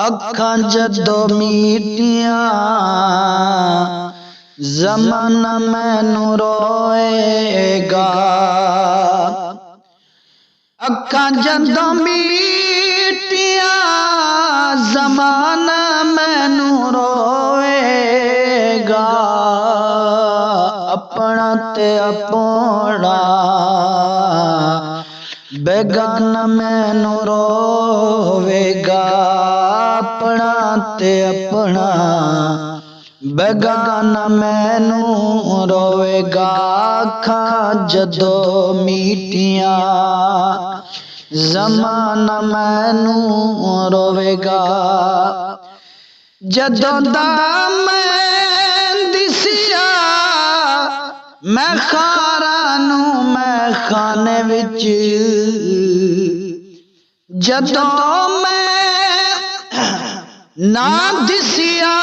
अखां जदों मीटियां ज़माना मैनू रोएगा। अखां जदों मीटियां ज़माना मैनू रोएगा। अपना ते अपना बेगाना मैनू रोवेगा। अपना ते अपना बेगाना मैनू रोवेगा। अखां जदों मीटियां ज़माना मैनू रोवेगा। जदों दा मैं दिसिया मैं खारा नू मैं खाने विच। जदों मैं ना दिसिया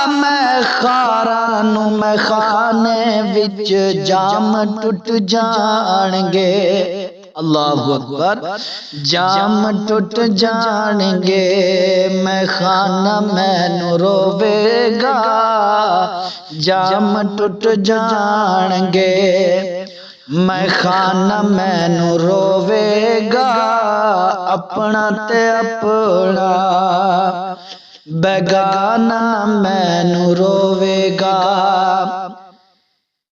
मैं खारा नू मैं खाने विच। जाम टुट जाणगे अल्लाहु अकबर। जाम टुट जाणगे मैं खाना मैनू रोवेगा। जाम टुट जाणगे मैं खाना मैनू रोवेगा। अपना ते अपना बेगाना मैनू रोवेगा।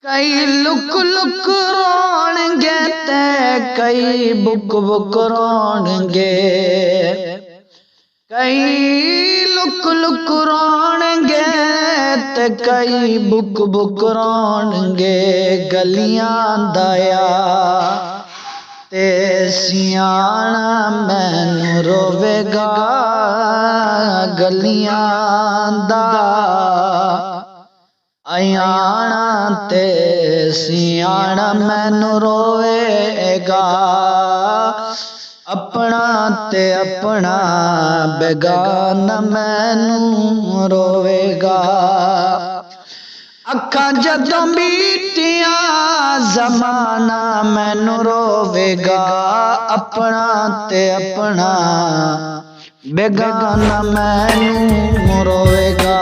कई लुक लुक रोणगे ते कई बुक बुक रोणगे। कई लुक लुक रोणगे ते कई बुक बुक रोणगे। गलियां दाया ते सियाणा मैनू रोवेगा। गलियां दा आयाणा ते सियाणा मैनू रोवेगा। अपना ते अपना बेगाना मैनू रोवेगा। अखां जदों मीटियां ज़माना मैनू रोवेगा। अपना ते अपना बेगाना मैनू रोवेगा।